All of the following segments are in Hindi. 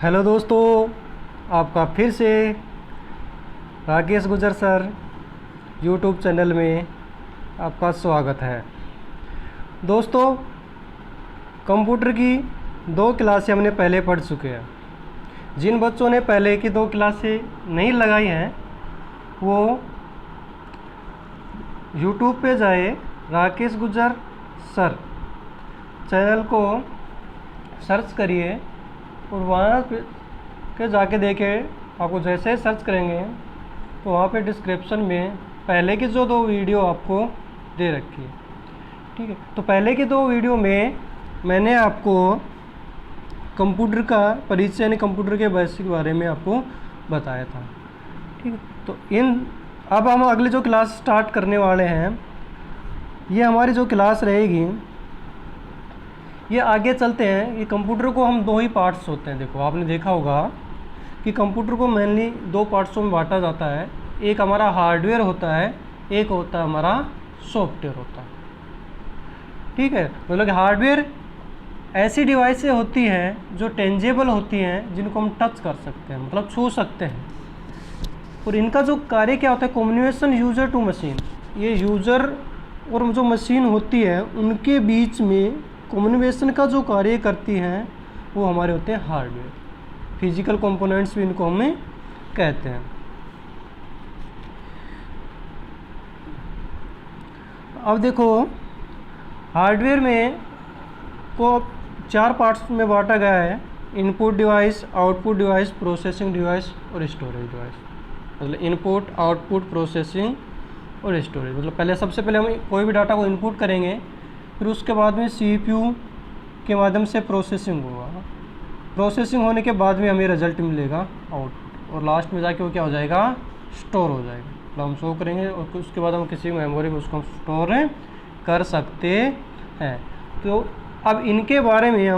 हेलो दोस्तों, आपका फिर से राकेश गुजर सर यूट्यूब चैनल में आपका स्वागत है। दोस्तों, कंप्यूटर की 2 क्लासें हमने पहले पढ़ चुके हैं। जिन बच्चों ने पहले की 2 क्लासें नहीं लगाई हैं वो यूट्यूब पे जाए, राकेश गुजर सर चैनल को सर्च करिए और वहाँ पे जाके देखें। आपको जैसे ही सर्च करेंगे तो वहाँ पे डिस्क्रिप्शन में पहले की जो 2 वीडियो आपको दे रखी है, ठीक है। तो पहले की 2 वीडियो में मैंने आपको कंप्यूटर का परिचय यानी कंप्यूटर के बेसिक बारे में आपको बताया था, ठीक है। तो अब हम अगली जो क्लास स्टार्ट करने वाले हैं, ये हमारी जो क्लास रहेगी, ये आगे चलते हैं। ये कंप्यूटर को हम 2 ही पार्ट्स होते हैं। देखो, आपने देखा होगा कि कंप्यूटर को मेनली 2 पार्ट्सों में बांटा जाता है। एक हमारा हार्डवेयर होता है, एक होता है हमारा सॉफ्टवेयर होता है, ठीक है। मतलब कि हार्डवेयर ऐसी डिवाइसें होती हैं जो टेंजेबल होती हैं, जिनको हम टच कर सकते हैं, मतलब छू सकते हैं। और इनका जो कार्य क्या होता है, कम्युनिकेशन यूज़र टू मशीन। ये यूज़र और जो मशीन होती है उनके बीच में कम्युनिकेशन का जो कार्य करती हैं वो हमारे होते हैं हार्डवेयर। फिजिकल कंपोनेंट्स भी इनको हमें कहते हैं। अब देखो, हार्डवेयर में को 4 पार्ट्स में बांटा गया है: input device, output device, processing device और स्टोरेज डिवाइस। मतलब इनपुट, आउटपुट, प्रोसेसिंग और स्टोरेज। मतलब पहले सबसे पहले हम कोई भी डाटा को इनपुट करेंगे, फिर उसके बाद में सीपीयू के माध्यम से प्रोसेसिंग होगा। प्रोसेसिंग होने के बाद में हमें रिजल्ट मिलेगा आउटपुट, और लास्ट में जाके वो क्या हो जाएगा, स्टोर हो जाएगा। मतलब हम शो करेंगे और उसके बाद हम किसी मेमोरी में उसको स्टोर कर सकते हैं। तो अब इनके बारे में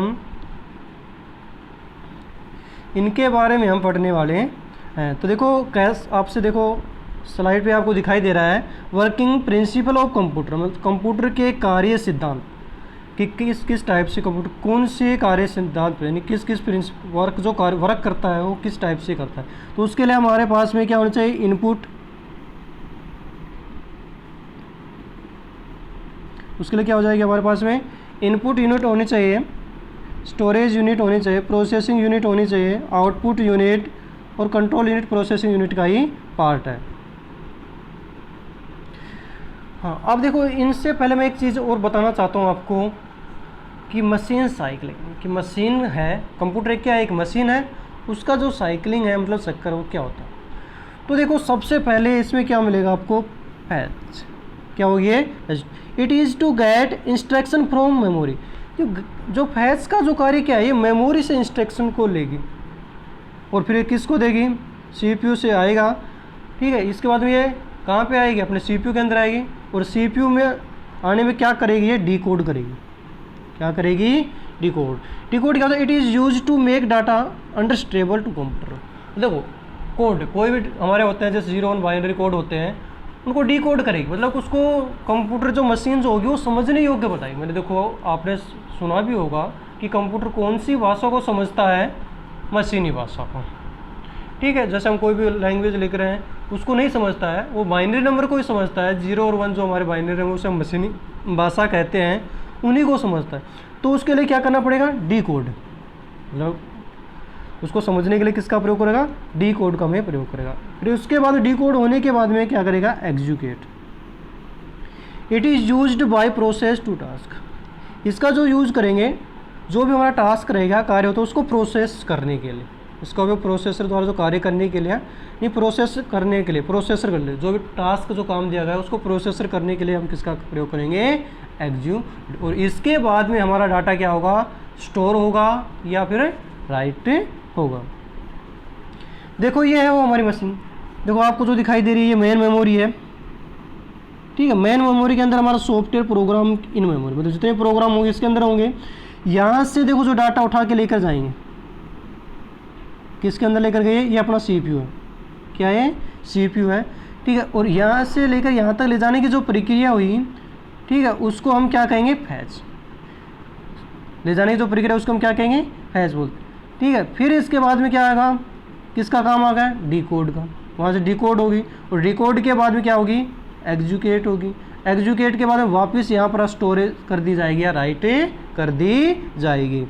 हम पढ़ने वाले हैं। तो देखो, आपसे देखो स्लाइड पे आपको दिखाई दे रहा है वर्किंग प्रिंसिपल ऑफ कंप्यूटर। मतलब कंप्यूटर के कार्य सिद्धांत कि किस टाइप से कंप्यूटर कौन से कार्य सिद्धांत पे, यानी किस वर्क जो कार्य वर्क करता है वो किस टाइप से करता है। तो उसके लिए हमारे पास में क्या होना चाहिए, इनपुट। उसके लिए क्या हो जाएगा, हमारे पास में इनपुट यूनिट होनी चाहिए, स्टोरेज यूनिट होनी चाहिए, प्रोसेसिंग यूनिट होनी चाहिए, आउटपुट यूनिट और कंट्रोल यूनिट प्रोसेसिंग यूनिट का ही पार्ट है। हाँ, अब देखो, इनसे पहले मैं एक चीज़ और बताना चाहता हूँ आपको कि मशीन साइकिलिंग की मशीन है। कंप्यूटर क्या है, एक मशीन है, उसका जो साइकिलिंग है, मतलब चक्कर, वो क्या होता है। तो देखो, सबसे पहले इसमें क्या मिलेगा आपको, फैच। क्या हो गया, it is to get instruction from memory. जो फैच का जो कार्य क्या है, ये मेमोरी से इंस्ट्रक्शन को लेगी और फिर किसको देगी, सीपीयू से आएगा, ठीक है। इसके बाद में ये कहाँ पे आएगी, अपने सीपीयू के अंदर आएगी, और सीपीयू में आने में क्या करेगी, ये डिकोड करेगी। क्या करेगी, डिकोड क्या होता है, it is use to make data understandable to computer. देखो, कोड कोई भी हमारे होते हैं, जैसे 0 1 बाइनरी कोड होते हैं, उनको डिकोड करेगी। मतलब उसको कंप्यूटर जो मशीन जो होगी वो समझने योग्य बताएगी। मैंने देखो, आपने सुना भी होगा कि कंप्यूटर कौन सी भाषा को समझता है, मशीनी भाषा को, ठीक है। जैसे हम कोई भी लैंग्वेज लिख रहे हैं उसको नहीं समझता है, वो बाइनरी नंबर को ही समझता है। 0 और 1 जो हमारे बाइनरी नंबर उसे हम मशीनी भाषा कहते हैं, उन्हीं को समझता है। तो उसके लिए क्या करना पड़ेगा, डिकोड। मतलब उसको समझने के लिए किसका प्रयोग करेगा, डिकोड का में प्रयोग करेगा। फिर उसके बाद डिकोड होने के बाद में क्या करेगा, execute. It is used by process to task. इसका जो यूज करेंगे, जो भी हमारा टास्क रहेगा, कार्य होता है, उसको प्रोसेस करने के लिए, इसका उपयोग प्रोसेसर द्वारा जो कार्य करने के लिए, नहीं प्रोसेस करने के लिए, प्रोसेसर कर ले, जो भी टास्क जो काम दिया गया है उसको प्रोसेसर करने के लिए हम किसका प्रयोग करेंगे, एग्जीक्यूट। और इसके बाद में हमारा डाटा क्या होगा, स्टोर होगा या फिर राइट होगा। देखो, ये है वो हमारी मशीन। देखो, आपको जो दिखाई दे रही है ये मेन मेमोरी है, ठीक है। मेन मेमोरी के अंदर हमारा सॉफ्टवेयर प्रोग्राम इन मेमोरी, मतलब जितने प्रोग्राम होंगे इसके अंदर होंगे। यहाँ से देखो जो डाटा उठा के लेकर जाएंगे, किसके अंदर लेकर गए, ये अपना सीपीयू है। क्या है, सीपीयू है, ठीक है। और यहाँ से लेकर यहाँ तक ले जाने की जो प्रक्रिया हुई, ठीक है, उसको हम क्या कहेंगे, फैच। ले जाने की जो प्रक्रिया उसको हम क्या कहेंगे, फैच बोलते। ठीक है, फिर इसके बाद में क्या आएगा, किसका काम आ गया, डिकोड का, वहाँ से डिकोड होगी, और डिकोड के बाद में क्या होगी, एग्जीक्यूट होगी, एग्जीक्यूट के बाद में वापस यहाँ पर स्टोरेज कर दी जाएगी या राइट कर दी जाएगी।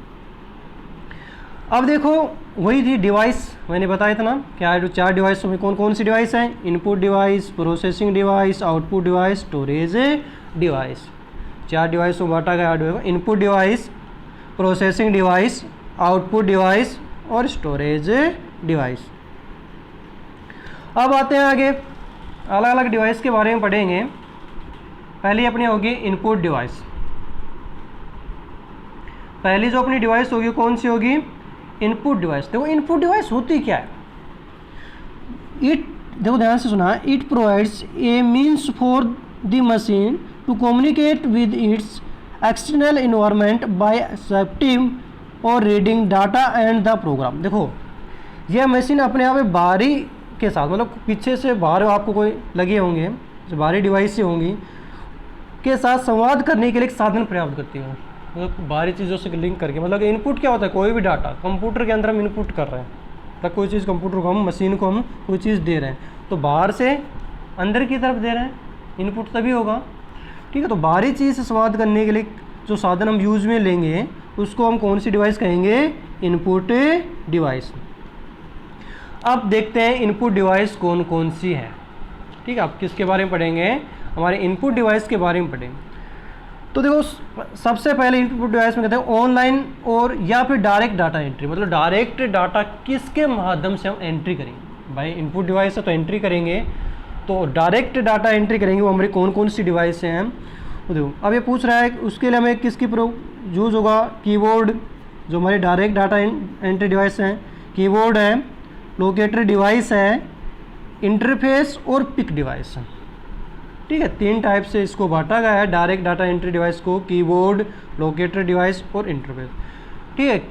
अब देखो वही थी डिवाइस, मैंने बताया था ना क्या है, 4 डिवाइस में कौन कौन सी डिवाइस हैं, input device, processing device, output device, storage device. 4 device को बांटा गया, input device, processing device, output device और स्टोरेज डिवाइस। अब आते हैं आगे, अलग अलग डिवाइस के बारे में पढ़ेंगे। पहली अपनी होगी इनपुट डिवाइस। पहली जो अपनी डिवाइस होगी कौन सी होगी, इनपुट डिवाइस। देखो इनपुट डिवाइस होती क्या है, इट, देखो ध्यान से सुना, it provides a means for the machine to communicate with its external environment by accepting और reading data and the program. देखो यह मशीन अपने आप में बाहरी के साथ, मतलब पीछे से बाहर आपको कोई लगे होंगे जो बाहरी डिवाइस से होंगी के साथ संवाद करने के लिए एक साधन प्रयाप्त करती है, मतलब बाहरी चीज़ों से लिंक करके। मतलब इनपुट क्या होता है, कोई भी डाटा कंप्यूटर के अंदर हम इनपुट कर रहे हैं, मतलब कोई चीज़ कंप्यूटर को हम, मशीन को हम कोई चीज़ दे रहे हैं, तो बाहर से अंदर की तरफ दे रहे हैं, इनपुट तभी होगा। ठीक है, तो बाहरी चीज़ से संवाद करने के लिए जो साधन हम यूज़ में लेंगे उसको हम कौन सी डिवाइस कहेंगे, इनपुट डिवाइस। अब देखते हैं इनपुट डिवाइस कौन कौन सी है। ठीक है, आप किसके बारे में पढ़ेंगे, हमारे इनपुट डिवाइस के बारे में पढ़ेंगे। तो देखो सबसे पहले इनपुट डिवाइस में कहते हैं ऑनलाइन और या फिर डायरेक्ट डाटा एंट्री, मतलब डायरेक्ट डाटा किसके माध्यम से हम एंट्री करेंगे। भाई इनपुट डिवाइस है तो एंट्री करेंगे, तो डायरेक्ट डाटा एंट्री करेंगे, वो हमारी कौन कौन सी डिवाइस हैं। वो देखो अब ये पूछ रहा है उसके लिए हमें किसकी यूज़ होगा, कीबोर्ड, जो हमारी डायरेक्ट डाटा एंट्री डिवाइस हैं, कीबोर्ड है, लोकेटर डिवाइस है, इंटरफेस और पिक डिवाइस है। ठीक है, 3 टाइप से इसको बांटा गया है डायरेक्ट डाटा एंट्री डिवाइस को, कीबोर्ड, लोकेटर डिवाइस और इंटरफेस। ठीक है,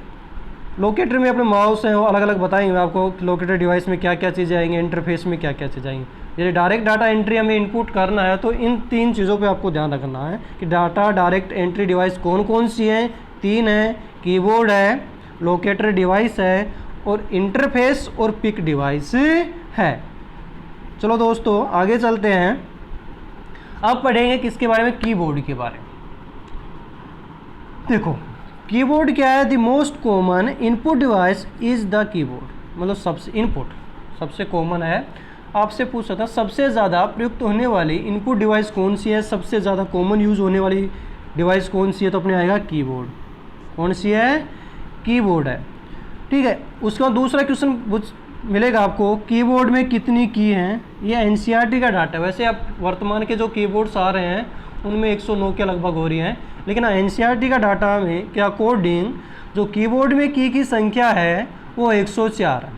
लोकेटर में अपने माउस हैं वो अलग अलग बताएंगे आपको, लोकेटर डिवाइस में क्या क्या चीज़ें आएंगी, इंटरफेस में क्या क्या चीज़ें आएंगी। यदि डायरेक्ट डाटा एंट्री हमें इनपुट करना है तो इन 3 चीज़ों पे आपको ध्यान रखना है कि डाटा डायरेक्ट एंट्री डिवाइस कौन कौन सी हैं, 3 है, कीबोर्ड है, लोकेटर डिवाइस है और इंटरफेस और पिक डिवाइस है। चलो दोस्तों आगे चलते हैं, अब पढ़ेंगे किसके बारे में, कीबोर्ड के बारे में। देखो कीबोर्ड क्या है, the most common input device is the keyboard, मतलब सबसे इनपुट सबसे कॉमन है। आपसे पूछ सकता सबसे ज़्यादा प्रयुक्त होने वाली इनपुट डिवाइस कौन सी है, सबसे ज़्यादा कॉमन यूज़ होने वाली डिवाइस कौन सी है, तो अपने आएगा कीबोर्ड। कौन सी है, कीबोर्ड है। ठीक है, उसका दूसरा क्वेश्चन मिलेगा आपको, कीबोर्ड में कितनी की हैं, ये एनसीईआरटी का डाटा है। वैसे अब वर्तमान के जो कीबोर्ड्स आ रहे हैं उनमें 109 के लगभग हो रही हैं, लेकिन एनसीईआरटी का डाटा में के अकॉर्डिंग जो कीबोर्ड में की संख्या है वो 104 है।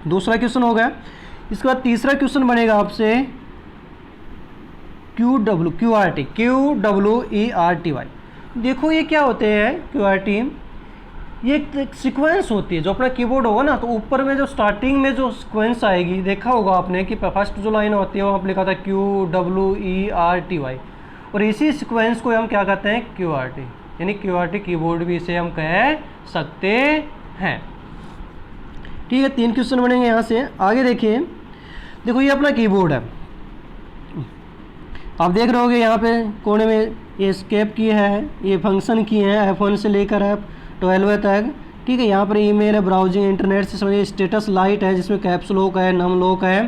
दूसरा क्वेश्चन हो गया। इसके बाद तीसरा क्वेश्चन बनेगा आपसे QWERTY। देखो ये क्या होते हैं QWERTY, ये एक सीक्वेंस होती है। जो अपना कीबोर्ड होगा ना तो ऊपर में जो स्टार्टिंग में जो सीक्वेंस आएगी, देखा होगा आपने कि फर्स्ट जो लाइन होती है वहाँ पर लिखा था QWERTY, और इसी सीक्वेंस को हम क्या कहते हैं, QWERTY, यानी QWERTY कीबोर्ड भी इसे हम कह सकते हैं। ठीक है, 3 क्वेश्चन बनेंगे यहाँ से। आगे देखिए, देखो ये अपना कीबोर्ड है, आप देख रहे होगे यहाँ पे कोने में ये एस्केप की है, ये फंक्शन की है, F1 से लेकर F12 तक। ठीक है, यहाँ पर ईमेल है, ब्राउजिंग, इंटरनेट से समझिए, स्टेटस लाइट है जिसमें कैप्स लॉक है, नम लॉक है।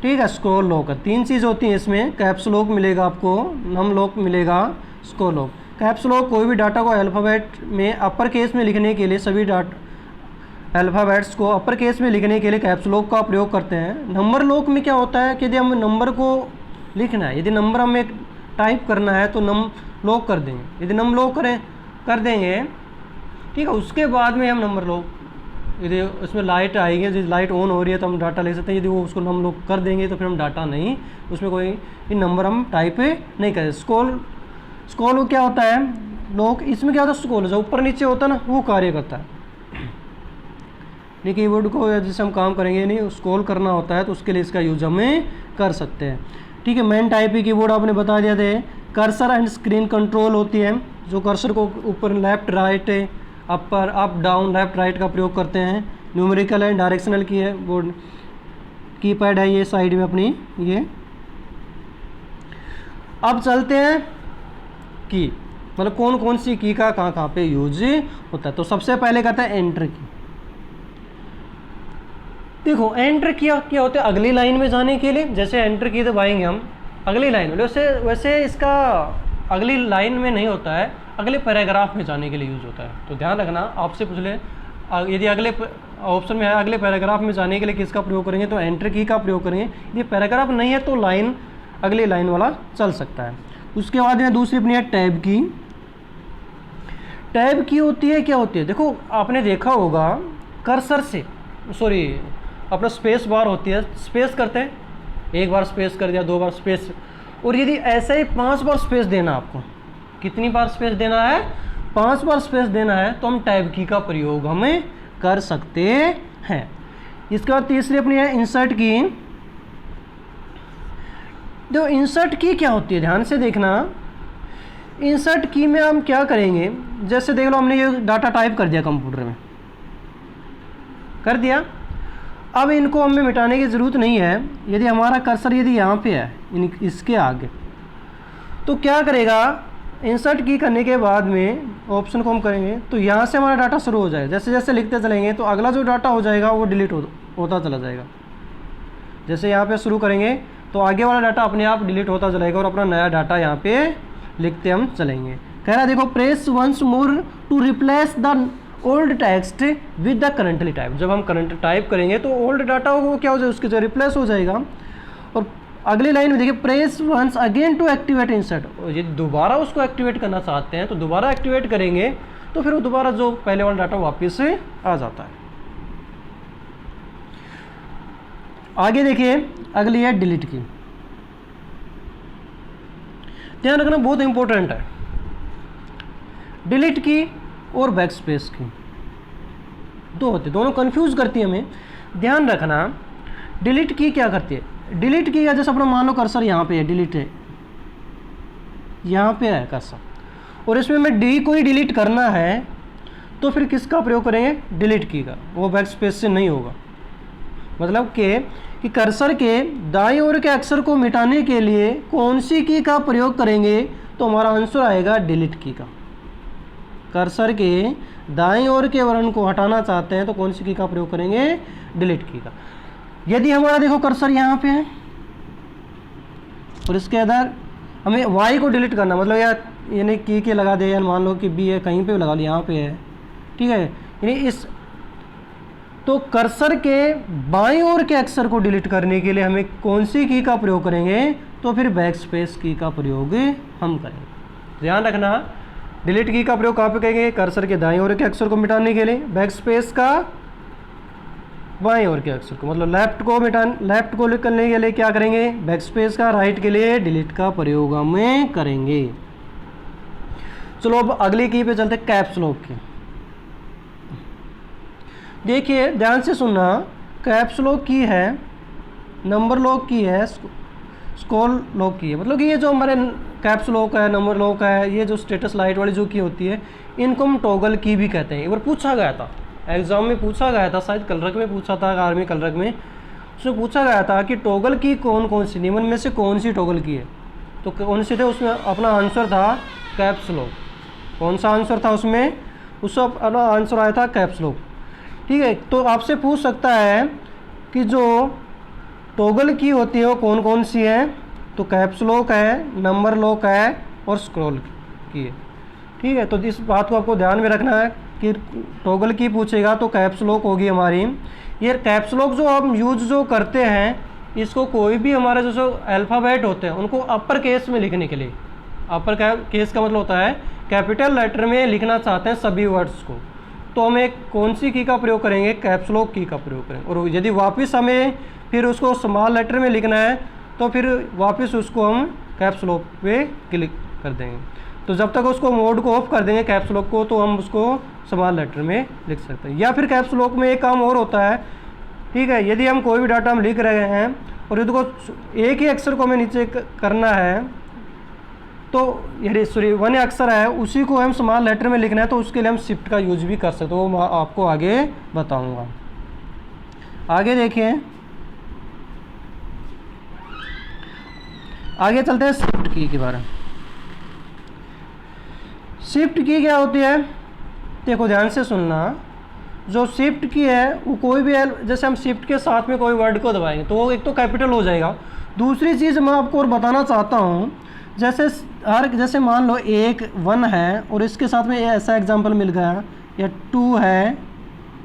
ठीक है, स्क्रॉल लॉक है। 3 चीज़ होती हैं इसमें, कैप्स लॉक मिलेगा आपको, नम लॉक मिलेगा, स्क्रॉल लॉक। कैप्स लॉक कोई भी डाटा को अल्फ़ाबेट में अपर केस में लिखने के लिए, सभी अल्फ़ाबेट्स को अपर केस में लिखने के लिए कैप्स लॉक का प्रयोग करते हैं। नंबर लॉक में क्या होता है कि यदि हम नंबर को लिखना है, यदि नंबर हमें टाइप करना है तो नम लॉक कर देंगे, यदि नम लॉक कर देंगे, ठीक है, उसके बाद में हम नंबर लॉक, यदि उसमें लाइट आएगी, यदि लाइट ऑन हो रही है तो हम डाटा ले सकते हैं, यदि वो उसको नम लॉक कर देंगे तो फिर हम डाटा नहीं, उसमें कोई नंबर हम टाइप नहीं करें। स्क्रॉल क्या होता है, लॉक, इसमें क्या होता है, स्क्रॉल जो ऊपर नीचे होता है ना वो कार्य करता है। नहीं, कीबोर्ड को जैसे हम काम करेंगे नहीं, स्क्रॉल करना होता है तो उसके लिए इसका यूज हमें कर सकते हैं। ठीक है, मेन टाइप की कीबोर्ड आपने बता दिया थे। कर्सर एंड स्क्रीन कंट्रोल होती है, जो कर्सर को ऊपर left right upper, up, down, left, right का प्रयोग करते हैं। न्यूमेरिकल एंड डायरेक्शनल की है, बोर्ड कीपैड है ये साइड में अपनी ये। अब चलते हैं की, मतलब कौन कौन सी की का कहाँ कहाँ पे यूज होता है। तो सबसे पहले कहते हैं एंटर की। देखो एंटर किया क्या होता है, अगली लाइन में जाने के लिए, जैसे एंटर की दबाएंगे हम अगली लाइन में, वैसे इसका अगली लाइन में नहीं होता है, अगले पैराग्राफ में जाने के लिए यूज होता है। तो ध्यान रखना, आपसे पूछ ले यदि अगले ऑप्शन में है अगले पैराग्राफ में जाने के लिए किसका प्रयोग करेंगे, तो एंटर की का प्रयोग करेंगे। यदि पैराग्राफ नहीं है तो लाइन अगली लाइन वाला चल सकता है। उसके बाद में दूसरी अपनी है टैब की। टैब की होती है क्या होती है, देखो आपने देखा होगा कर्सर से, सॉरी अपना स्पेस बार होती है, स्पेस करते हैं, एक बार स्पेस कर दिया, 2 बार स्पेस, और यदि ऐसे ही 5 बार स्पेस देना आपको, कितनी बार स्पेस देना है, 5 बार स्पेस देना है, तो हम टैब की का प्रयोग हमें कर सकते हैं। इसके बाद तीसरी अपनी है इंसर्ट की। तो इंसर्ट की क्या होती है, ध्यान से देखना। इंसर्ट की में हम क्या करेंगे, जैसे देख लो हमने ये डाटा टाइप कर दिया कंप्यूटर में, कर दिया, अब इनको हमें मिटाने की ज़रूरत नहीं है। यदि हमारा कर्सर यदि यहाँ पे है इसके आगे, तो क्या करेगा, इंसर्ट की करने के बाद में ऑप्शन को हम करेंगे तो यहाँ से हमारा डाटा शुरू हो जाएगा। जैसे जैसे लिखते चलेंगे तो अगला जो डाटा हो जाएगा वो डिलीट होता चला जाएगा। जैसे यहाँ पे शुरू करेंगे तो आगे वाला डाटा अपने आप डिलीट होता चलेगा और अपना नया डाटा यहाँ पे लिखते हम चलेंगे। कह रहा है देखो, press once more to replace the old text with the currently type. जब हम करंट टाइप करेंगे तो ओल्ड डाटा वो क्या हो जाएगा, उसके जो रिप्लेस हो जाएगा। और अगली लाइन में देखिए, press once again to activate insert. ये दोबारा उसको एक्टिवेट करना चाहते हैं तो दोबारा एक्टिवेट करेंगे तो फिर वो दोबारा जो पहले वाला डाटा वापस से आ जाता है। आगे देखिए, अगली है डिलीट की। ध्यान रखना, बहुत इंपॉर्टेंट है। डिलीट की और बैक स्पेस की दो होती है, दोनों कंफ्यूज करती है हमें। ध्यान रखना, डिलीट की क्या करती है, डिलीट की का जैसे अपना मान लो कर्सर यहाँ पे है, डिलीट है, यहाँ पे है कर्सर, और इसमें मैं डी को ही डिलीट करना है तो फिर किसका प्रयोग करेंगे, डिलीट की का, वो बैक स्पेस से नहीं होगा। मतलब कि कर्सर के दाईं ओर के अक्षर को मिटाने के लिए कौन सी की का प्रयोग करेंगे, तो हमारा आंसर आएगा डिलीट की का। कर्सर के दाईं ओर के वर्ण को हटाना चाहते हैं तो कौन सी की का प्रयोग करेंगे, डिलीट की का। यदि हमारा देखो कर्सर यहाँ पे है और इसके अंदर हमें वाई को डिलीट करना, मतलब यानी की के लगा दे, या मान लो कि बी है, कहीं पे भी लगा लो, यहाँ पे है, ठीक है, यानी इस, तो कर्सर के बाईं ओर के अक्षर को डिलीट करने के लिए हमें कौन सी की का प्रयोग करेंगे, तो फिर बैक स्पेस की का प्रयोग हम करेंगे। ध्यान रखना, डिलीट की का प्रयोग कहाँ पे करेंगे, कर्सर के दाईं ओर के अक्षर को मिटाने के लिए, बैक स्पेस का बाईं ओर के अक्षर को, मतलब लेफ्ट को करने के लिए क्या करेंगे, बैक स्पेस का, राइट के लिए डिलीट का प्रयोग हम करेंगे। चलो अब अगली की पे चलते, कैप्स लॉक की। देखिए ध्यान से सुनना, कैप्स लॉक की है, नंबर लॉक की है, स्क्रॉल लॉक की है। मतलब कि ये जो हमारे कैप्स लॉक है, नंबर लॉक है, ये जो स्टेटस लाइट वाली जो की होती है, इनको हम टॉगल की भी कहते हैं। एक बार पूछा गया था एग्जाम में, पूछा गया था, शायद कलरक में पूछा था, आर्मी कलरक में, उसमें पूछा गया था कि टॉगल की कौन कौन सी, निम्न में से कौन सी टॉगल की है, तो कौन सी थे, उसमें अपना आंसर था कैप्स लॉक। कौन सा आंसर था उसमें, उसका अपना आंसर आया था कैप्स लॉक। ठीक है, तो आपसे पूछ सकता है कि जो टॉगल की होती है वो कौन कौन सी है, तो कैप्स लॉक है, नंबर लॉक है और स्क्रॉल की है। ठीक है, तो इस बात को आपको ध्यान में रखना है कि टॉगल की पूछेगा तो कैप्स लॉक होगी हमारी। ये कैप्स लॉक जो हम यूज जो करते हैं, इसको कोई भी हमारे जो अल्फ़ाबेट होते हैं उनको अपर केस में लिखने के लिए, अपर केस का मतलब होता है कैपिटल लेटर में लिखना चाहते हैं सभी वर्ड्स को, तो हम एक कौन सी की का प्रयोग करेंगे, कैप्स लॉक की का प्रयोग करेंगे। और यदि वापस हमें फिर उसको स्मॉल लेटर में लिखना है तो फिर वापस उसको हम कैप्स लॉक पे क्लिक कर देंगे। तो जब तक उसको मोड को ऑफ कर देंगे कैप्स लॉक को, तो हम उसको स्मॉल लेटर में लिख सकते हैं। या फिर कैप्स लॉक में एक काम और होता है, ठीक है, यदि हम कोई भी डाटा हम लिख रहे हैं और यदि को एक ही अक्षर को हमें नीचे करना है, तो ये सॉरी 1 अक्षर है उसी को हम स्मॉल लेटर में लिखना है, तो उसके लिए हम शिफ्ट का यूज भी कर सकते हैं, वो मैं आपको आगे बताऊंगा। आगे देखिए, आगे चलते हैं शिफ्ट की बारे में। शिफ्ट की क्या होती है, देखो ध्यान से सुनना। जो शिफ्ट की है वो कोई भी जैसे हम शिफ्ट के साथ में कोई वर्ड को दबाएंगे तो वो एक तो कैपिटल हो जाएगा। दूसरी चीज़ मैं आपको और बताना चाहता हूँ, जैसे मान लो 1 है और इसके साथ में ऐसा एग्जांपल मिल गया, या 2 है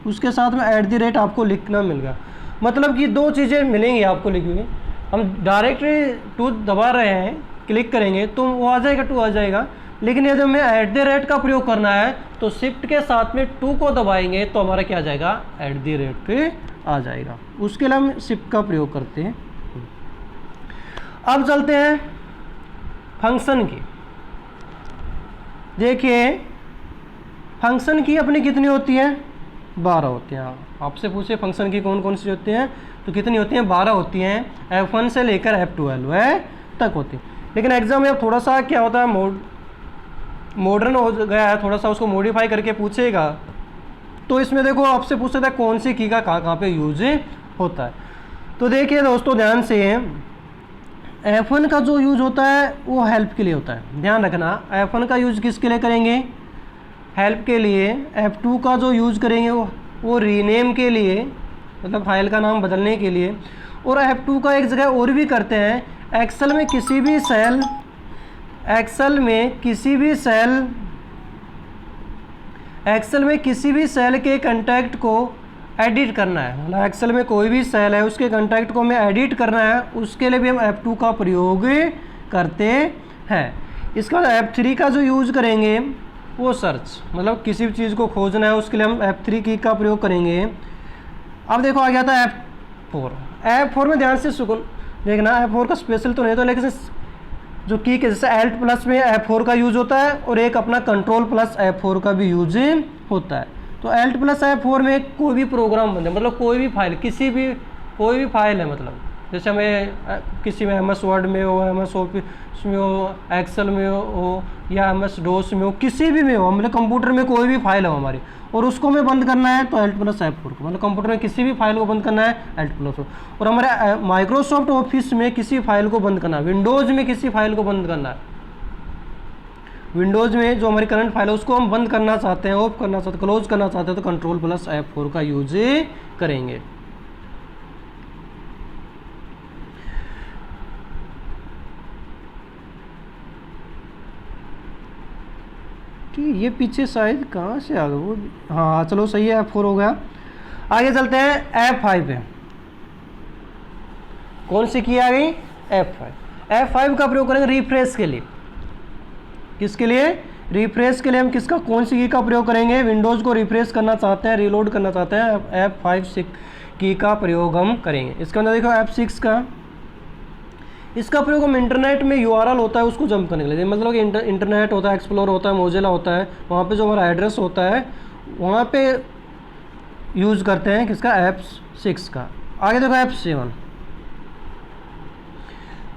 उसके साथ में @ आपको लिखना मिल गया, मतलब कि 2 चीज़ें मिलेंगी आपको लिखी हुई। हम डायरेक्टली 2 दबा रहे हैं, क्लिक करेंगे तो वो आ जाएगा 2 आ जाएगा, लेकिन यदि हमें @ का प्रयोग करना है तो शिफ्ट के साथ में 2 को दबाएंगे तो हमारा क्या आ जाएगा, @ पे आ जाएगा। उसके लिए हम शिफ्ट का प्रयोग करते हैं। अब चलते हैं फंक्शन की। देखिए फंक्शन की अपनी कितनी होती है, 12 होती हैं। आपसे पूछे फंक्शन की कौन कौन सी होती हैं, तो कितनी होती हैं, 12 होती हैं। F1 से लेकर F12 तक होती है। लेकिन एग्जाम में अब थोड़ा सा क्या होता है, मॉडर्न हो गया है, थोड़ा सा उसको मॉडिफाई करके पूछेगा। तो इसमें देखो आपसे पूछ सकता है कौन सी की का कहाँ पे यूज होता है। तो देखिए दोस्तों ध्यान से, F1 का जो यूज होता है वो हेल्प के लिए होता है। ध्यान रखना, F1 का यूज किसके लिए करेंगे, हेल्प के लिए। F2 का जो यूज करेंगे वो रीनेम के लिए, मतलब फाइल का नाम बदलने के लिए। और F2 का एक जगह और भी करते हैं, एक्सेल में किसी भी सेल के कंटेक्ट को एडिट करना है, मतलब एक्सेल में कोई भी सेल है उसके कंटेक्ट को हमें एडिट करना है, उसके लिए भी हम F2 का प्रयोग करते हैं। इसका F3 का जो यूज करेंगे वो सर्च, मतलब किसी भी चीज़ को खोजना है उसके लिए हम F3 की का प्रयोग करेंगे। अब देखो आ गया था F4 में ध्यान से सुकून देखना, F4 का स्पेशल तो नहीं था, लेकिन जो की के जैसे Alt प्लस में F4 का यूज होता है और एक अपना कंट्रोल प्लस F4 का भी यूज होता है। तो Alt प्लस F4 में कोई भी प्रोग्राम बने, मतलब कोई भी फाइल, कोई भी फाइल है, मतलब जैसे हमें किसी में MS वर्ड में हो, MS ऑफिस में हो, एक्सेल में हो या MS DOS में हो, किसी भी में हो, मतलब कंप्यूटर में कोई भी फाइल हो हमारी और उसको हमें बंद करना है तो Alt प्लस F4 को, मतलब कंप्यूटर में किसी भी फाइल को बंद करना है Alt प्लस। और हमारे माइक्रोसॉफ्ट ऑफिस में किसी फाइल को बंद करना है, विंडोज़ में किसी फाइल को बंद करना है, विंडोज़ में जो हमारी करंट फाइल है उसको हम बंद करना चाहते हैं, ऑफ करना चाहते हैं, क्लोज करना चाहते हैं, तो कंट्रोल प्लस F4 का यूज करेंगे। ठीक, ये पीछे शायद कहाँ से आ गया वो, हाँ चलो सही है, F4 हो गया। आगे चलते हैं F5 पे। कौन सी की आ गई, F5 का प्रयोग करेंगे रिफ्रेश के लिए। किसके लिए, रिफ्रेश के लिए हम कौन सी की का प्रयोग करेंगे, विंडोज़ को रिफ्रेश करना चाहते हैं, रीलोड करना चाहते हैं, F5 की का प्रयोग हम करेंगे। इसके अंदर देखो F6 का, इसका प्रयोग हम इंटरनेट में URL होता है उसको जंप करने के लिए, मतलब कि इंटरनेट होता है, एक्सप्लोर होता है, मोजिला होता है, वहाँ पे जो हमारा एड्रेस होता है वहाँ पे यूज़ करते हैं किसका, F6 का। आगे देखो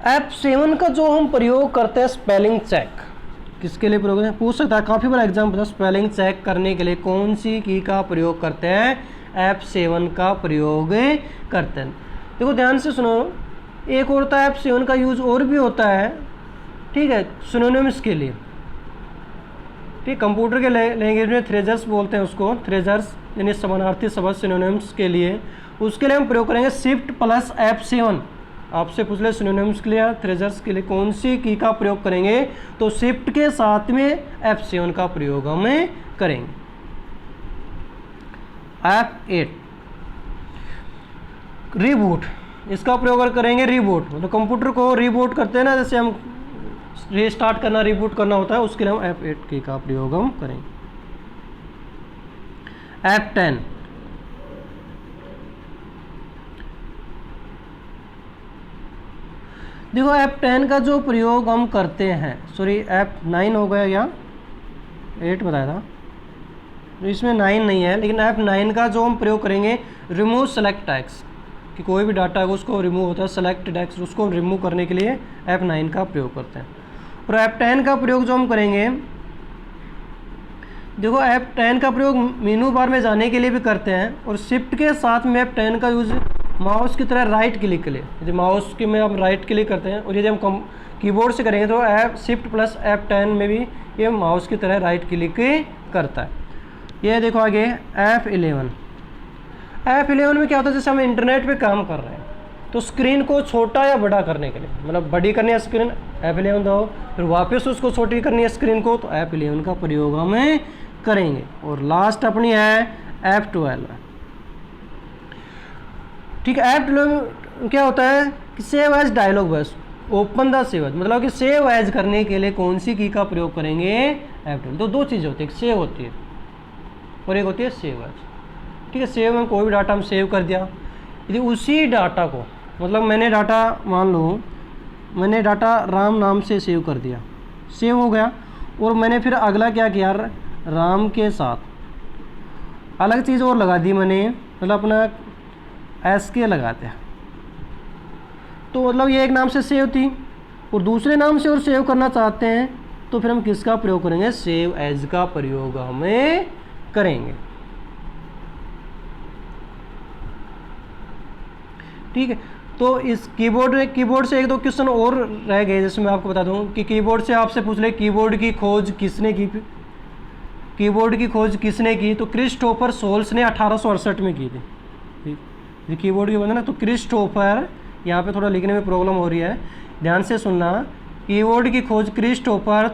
F7 का जो हम प्रयोग करते हैं स्पेलिंग चेक, किसके लिए प्रयोग है, पूछ सकता है, काफ़ी बड़ा एग्जाम्पल है। स्पेलिंग चेक करने के लिए कौन सी की का प्रयोग करते हैं, F7 का प्रयोग करते हैं। देखो ध्यान से सुनो, एक और होता है F7 का यूज़ और भी होता है, ठीक है, सिनोनिम्स के लिए। ठीक, कंप्यूटर के लैंग्वेज में थ्रेजर्स बोलते हैं उसको, थ्रेजर्स यानी समानार्थी शब्द सिनोनिम्स के लिए। उसके लिए हम प्रयोग करेंगे शिफ्ट प्लस F7। आपसे पूछ ले सिनोनिम्स के लिए, थ्रेजर्स के लिए कौन सी की का प्रयोग करेंगे, तो शिफ्ट के साथ में F7 का प्रयोग हम करेंगे। F8 रीबूट, इसका प्रयोग करेंगे रीबूट, मतलब कंप्यूटर को रीबूट करते हैं ना, जैसे हम रीस्टार्ट करना, रीबूट करना होता है, उसके लिए हम F8 की का प्रयोग हम करेंगे। F10 देखो F10 का जो प्रयोग हम करते हैं, सॉरी F9 हो गया या 8 बताया था, तो इसमें 9 नहीं है, लेकिन F9 का जो हम प्रयोग करेंगे, रिमूव सेलेक्ट टैक्स, कि कोई भी डाटा है उसको रिमूव होता है, सेलेक्ट टैक्स उसको रिमूव करने के लिए F9 का प्रयोग करते हैं। और F10 का प्रयोग जो हम करेंगे, देखो F10 का प्रयोग मेनू बार में जाने के लिए भी करते हैं, और शिफ्ट के साथ में F10 का यूज़ माउस की तरह राइट क्लिक के लिए, यदि माउस के में हम राइट क्लिक करते हैं, और यदि हम कीबोर्ड से करेंगे तो शिफ्ट प्लस F10 में भी ये माउस की तरह राइट क्लिक करता है। ये देखो आगे F11 में क्या होता है, जैसे हम इंटरनेट पे काम कर रहे हैं तो स्क्रीन को छोटा या बड़ा करने के लिए, मतलब बड़ी करनी है स्क्रीन F11 दो, फिर वापस उसको छोटी करनी है स्क्रीन को, तो F11 का प्रयोग हम करेंगे। और लास्ट अपनी है F12। ठीक है, F12 क्या होता है कि save as dialog box, open the save as, मतलब कि सेव एज करने के लिए कौन सी की का प्रयोग करेंगे, F12। तो दो चीज़ें होती है, एक सेव होती है और एक होती है सेव एज। ठीक है, सेव में कोई भी डाटा हम सेव कर दिया, यदि उसी डाटा को, मतलब मैंने डाटा मान लो मैंने डाटा राम नाम से सेव कर दिया, सेव हो गया, और मैंने फिर अगला क्या किया, राम के साथ अलग चीज़ और लगा दी मैंने, मतलब अपना SK लगा दिया, तो मतलब ये एक नाम से सेव थी, और दूसरे नाम से और सेव करना चाहते हैं तो फिर हम किसका प्रयोग करेंगे, सेव एज का प्रयोग हमें करेंगे। ठीक है, तो इस कीबोर्ड से एक दो क्वेश्चन और रह गए, जैसे मैं आपको बता दूं कि कीबोर्ड से आपसे पूछ ले कीबोर्ड की खोज किसने की, तो क्रिस्टोफर सोल्स ने 1868 में की थी। कीबोर्ड की बंदा ना, तो क्रिस्टोफर, यहाँ पे थोड़ा लिखने में प्रॉब्लम हो रही है, ध्यान से सुनना, कीबोर्ड की खोज क्रिस्टोफर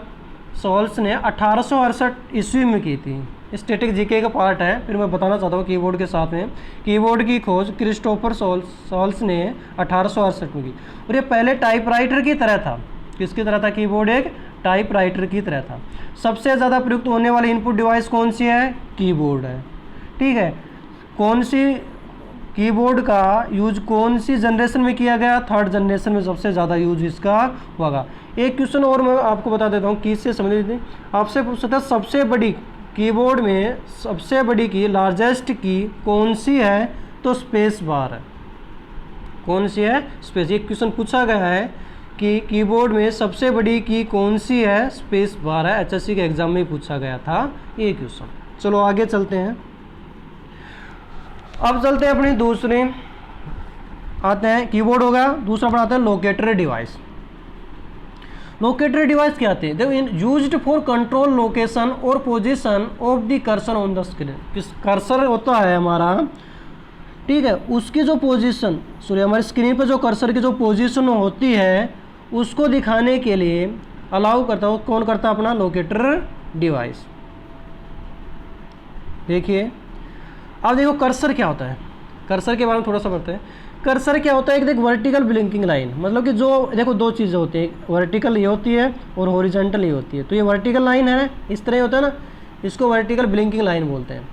सोल्स ने 1868 ईस्वी में की थी। स्टैटिक जीके का पार्ट है, फिर मैं बताना चाहता हूँ कीबोर्ड के साथ में, कीबोर्ड की खोज क्रिस्टोफर सोल्स ने 1868 में की, और ये पहले टाइपराइटर की तरह था। किसकी तरह था, कीबोर्ड एक टाइपराइटर की तरह था। सबसे ज़्यादा प्रयुक्त होने वाली इनपुट डिवाइस कौन सी है, कीबोर्ड है। ठीक है, कौन सी कीबोर्ड का यूज कौन सी जनरेशन में किया गया, थर्ड जनरेशन में सबसे ज़्यादा यूज इसका होगा। एक क्वेश्चन और मैं आपको बता देता हूँ, की से समझ लीजिए, आपसे पूछा था सबसे बड़ी कीबोर्ड में सबसे बड़ी की, लार्जेस्ट की कौन सी है, तो स्पेस बार है। कौन सी है, स्पेस। एक क्वेश्चन पूछा गया है कि कीबोर्ड में सबसे बड़ी की कौन सी है, स्पेस बार है, HSC के एग्जाम में पूछा गया था ये क्वेश्चन। चलो आगे चलते हैं, अब चलते हैं अपने दूसरे, आते हैं कीबोर्ड हो गया, दूसरा बनाते हैं लोकेटर डिवाइस। लोकेटर डिवाइस क्या आते हैं, देखो यूज्ड फॉर कंट्रोल लोकेशन और position of the cursor on the screen. किस कर्सर होता है हमारा, ठीक है, उसकी जो पोजीशन, सॉरी हमारी स्क्रीन पर जो कर्सर की जो पोजीशन होती है उसको दिखाने के लिए अलाउ करता हो, कौन करता है, अपना लोकेटर डिवाइस। देखिए अब देखो कर्सर क्या होता है, कर्सर के बारे में थोड़ा सा पढ़ते हैं। कर्सर क्या होता है, एक वर्टिकल ब्लिंकिंग लाइन, मतलब कि जो देखो दो चीज़ें होती हैं, वर्टिकल ये होती है और हॉरिजॉन्टल ये होती है। तो ये वर्टिकल लाइन है, इस तरह होता है ना, इसको वर्टिकल ब्लिंकिंग लाइन बोलते हैं।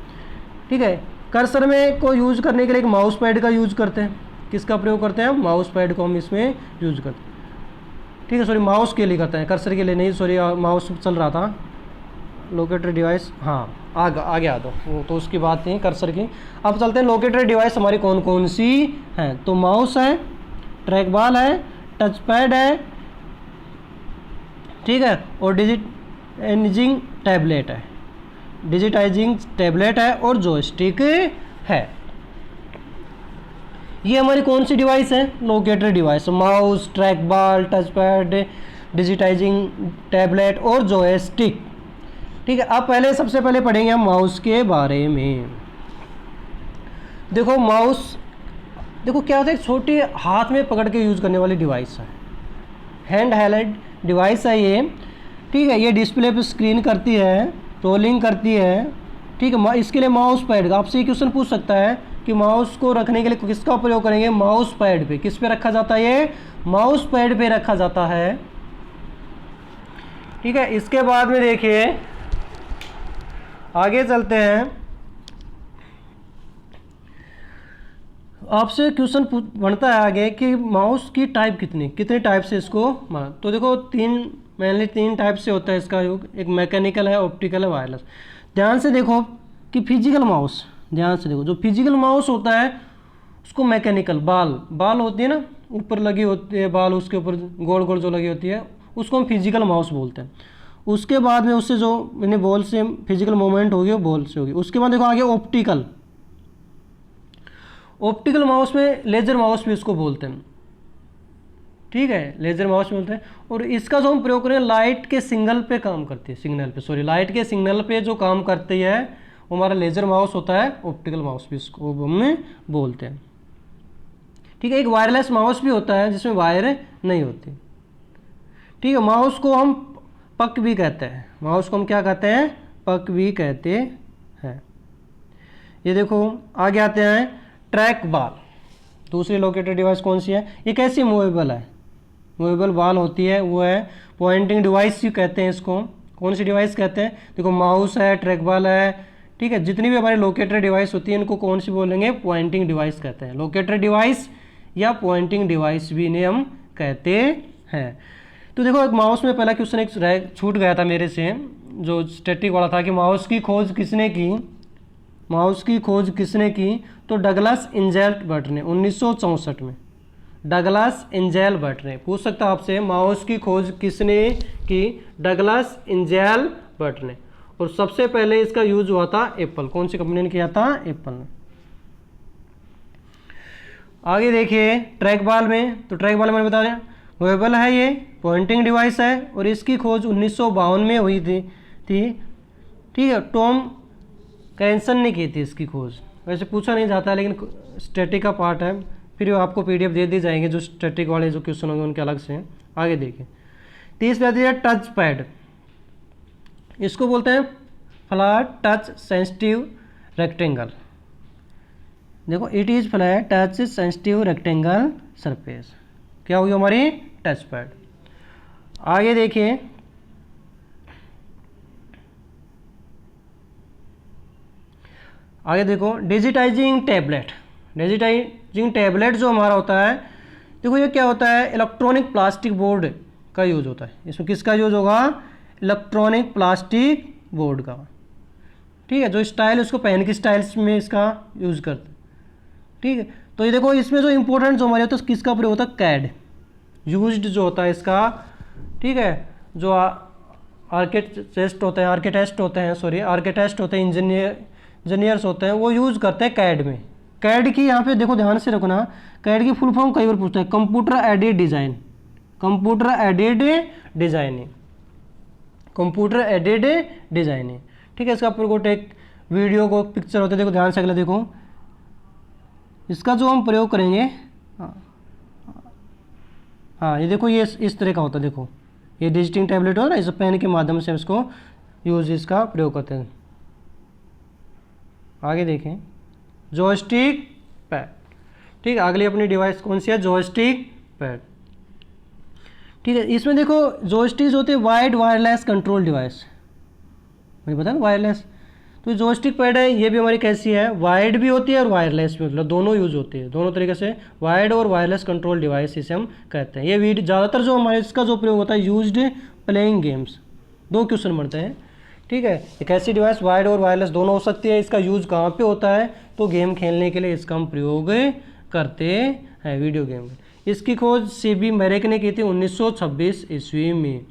ठीक है, कर्सर में को यूज़ करने के लिए एक माउस पैड का यूज़ करते हैं। किसका प्रयोग करते हैं, माउस पैड को हम इसमें यूज़ करते हैं। ठीक है, सॉरी माउस के लिए करते हैं, कर्सर के लिए नहीं, सॉरी माउस चल रहा था। लोकेटर डिवाइस, हाँ आगे आ दो, तो उसकी बात नहीं कर्सर की। अब चलते हैं लोकेटर डिवाइस हमारी कौन कौन सी हैं। तो माउस है, ट्रैक बॉल है, टच पैड है, ठीक है, और डिजिटाइजिंग टैबलेट है और जॉयस्टिक है। ये हमारी कौन सी डिवाइस है, locator device. Mouse, track ball, touch pad, digitising tablet और जॉयस्टिक। ठीक है, अब सबसे पहले पढ़ेंगे हम माउस के बारे में। देखो माउस, देखो क्या होता है, छोटी हाथ में पकड़ के यूज़ करने वाली डिवाइस है, हैंड हेल्ड डिवाइस है ये। ठीक है, ये डिस्प्ले पे स्क्रीन करती है, रोलिंग करती है। ठीक है, इसके लिए माउस पैड का आपसे ये क्वेश्चन पूछ सकता है कि माउस को रखने के लिए किसका प्रयोग करेंगे, माउस पैड पे। किस पे रखा जाता है, ये माउस पैड पे रखा जाता है। ठीक है, इसके बाद में देखिए आगे चलते हैं, आपसे क्वेश्चन बनता है आगे कि माउस की टाइप कितने टाइप से इसको माना। तो देखो मेनली तीन टाइप से होता है इसका योग, एक मैकेनिकल है, ऑप्टिकल है, वायरलेस। ध्यान से देखो कि फिजिकल माउस, ध्यान से देखो, जो फिजिकल माउस होता है उसको मैकेनिकल, बाल होती है ना, ऊपर लगी होती है बाल, उसके ऊपर गोल गोल जो लगी होती है, उसको हम फिजिकल माउस बोलते हैं। उसके बाद में उससे जो मैंने बॉल से फिजिकल मूवमेंट होगी वो बॉल से होगी। उसके बाद देखो आगे ऑप्टिकल, ऑप्टिकल माउस में लेजर माउस भी इसको बोलते हैं, ठीक है, लेजर माउस बोलते हैं। और इसका जो हम प्रयोग करें लाइट के सिग्नल पे काम करती है, लाइट के सिग्नल पे जो काम करती है वो हमारा लेजर माउस होता है, ऑप्टिकल माउस भी इसको हम बोलते हैं, ठीक है। एक वायरलेस माउस भी होता है जिसमें वायर नहीं होती, ठीक है। माउस को हम पक भी कहते हैं, माउस को हम क्या कहते हैं, पक भी कहते हैं। ये देखो आगे आते हैं ट्रैक बॉल। दूसरी लोकेटेड डिवाइस कौन सी है, ये कैसी मूवेबल है, मूवेबल बॉल होती है, वो है पॉइंटिंग डिवाइस भी कहते हैं इसको। कौन सी डिवाइस कहते हैं, देखो माउस है, ट्रैक बॉल है, ठीक है। जितनी भी हमारी लोकेटेड डिवाइस होती है इनको कौन सी बोलेंगे, पॉइंटिंग डिवाइस कहते हैं। लोकेटेड डिवाइस या पॉइंटिंग डिवाइस भी इन्हें हम कहते हैं। तो देखो एक माउस में पहला क्वेश्चन एक छूट गया था मेरे से, जो स्टैटिक वाला था कि माउस की खोज किसने की, माउस की खोज किसने की, तो डगलस एंजेल्बर्ट ने 1964 में, डगलस एंजेल्बर्ट ने। पूछ सकता आपसे माउस की खोज किसने की, डगलस एंजेल्बर्ट ने। और सबसे पहले इसका यूज हुआ था एप्पल, कौन सी कंपनी ने किया था, एप्पल ने। आगे देखिए ट्रैक बॉल में, तो ट्रैक बॉल मैंने बता दें मूवेबल है, ये पॉइंटिंग डिवाइस है और इसकी खोज 1952 में हुई थी, ठीक है। टॉम कैंसन ने की थी इसकी खोज, वैसे पूछा नहीं जाता है लेकिन स्टैटिक का पार्ट है, फिर आपको पीडीएफ दे दी जाएंगे जो स्टैटिक वाले जो क्वेश्चन होंगे उनके अलग से हैं। आगे देखिए 30 है टच पैड, इसको बोलते हैं फ्लैट टच सेंसिटिव रेक्टेंगल। देखो it is flat touch sensitive rectangle surface, क्या होगी हमारी टच पैड। आगे देखिए आगे देखो डिजिटाइजिंग टैबलेट, डिजिटाइजिंग टैबलेट जो हमारा होता है, देखो ये क्या होता है, इलेक्ट्रॉनिक प्लास्टिक बोर्ड का यूज होता है। इसमें किसका यूज होगा, इलेक्ट्रॉनिक प्लास्टिक बोर्ड का, ठीक है। जो स्टाइल उसको पेन की स्टाइल्स में इसका यूज करते हैं, ठीक है। तो ये देखो इसमें जो इंपॉर्टेंट जो हमारे होता है किसका प्रयोग होता है, कैड यूज्ड जो होता है इसका, ठीक है। जो आर्किटेक्ट होते हैं, इंजीनियर्स होते हैं, वो यूज़ करते हैं कैड में। कैड की यहाँ पे देखो ध्यान से रखना, कैड की फुल फॉर्म कई बार पूछता है, computer aided design, computer aided designing, computer aided designing, ठीक है। इसका प्रयोग एक वीडियो को पिक्चर होते हैं, देखो ध्यान से अगला देखो, इसका जो हम प्रयोग करेंगे, हाँ ये देखो ये इस तरह का होता है, देखो ये डिजिटिंग टैबलेट हो ना, इस पेन के माध्यम से इसको यूज इसका प्रयोग करते हैं। आगे देखें जॉयस्टिक पैड, ठीक है। अगली अपनी डिवाइस कौन सी है, जॉयस्टिक पैड, ठीक है। इसमें देखो जॉयस्टिक्स होते हैं वाइड वायरलेस कंट्रोल डिवाइस, मुझे पता है वायरलेस। तो जॉयस्टिक पैड है ये भी हमारी कैसी है, वाइड भी होती है और वायरलेस भी, मतलब दोनों यूज होती है, दोनों तरीके से वाइड और वायरलेस कंट्रोल डिवाइस इसे हम कहते हैं। ये वीडियो ज़्यादातर जो हमारे इसका जो प्रयोग होता है यूज्ड प्लेइंग गेम्स, 2 क्वेश्चन बनते हैं, ठीक है। एक ऐसी डिवाइस वाइड और वायरलेस दोनों हो सकती है, इसका यूज कहाँ पे होता है, तो गेम खेलने के लिए इसका हम प्रयोग करते हैं, वीडियो गेम। इसकी खोज सीबी मैरेक ने की थी 1926 ईस्वी में,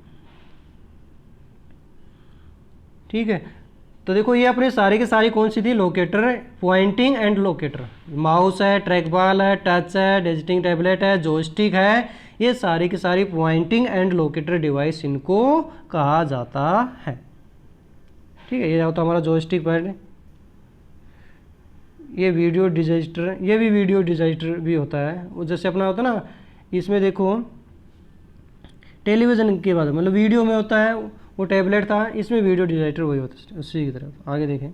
ठीक है। तो देखो ये अपने सारी की सारी कौन सी थी, locator, pointing and locator, mouse है, ट्रैक बॉल है, टच है, डिजिटिंग टैबलेट है, जॉयस्टिक है, ये सारी की सारी पॉइंटिंग एंड लोकेटर डिवाइस इनको कहा जाता है, ठीक है। ये होता हमारा जॉयस्टिक पैड, ये वीडियो डिजाइस्टर, ये भी वीडियो डिजाइस्टर भी होता है, वो जैसे अपना होता है ना, इसमें देखो टेलीविज़न के बाद मतलब वीडियो में होता है, वो टैबलेट था, इसमें वीडियो डिजाइस्टर वही होता है उसी की तरफ। आगे देखें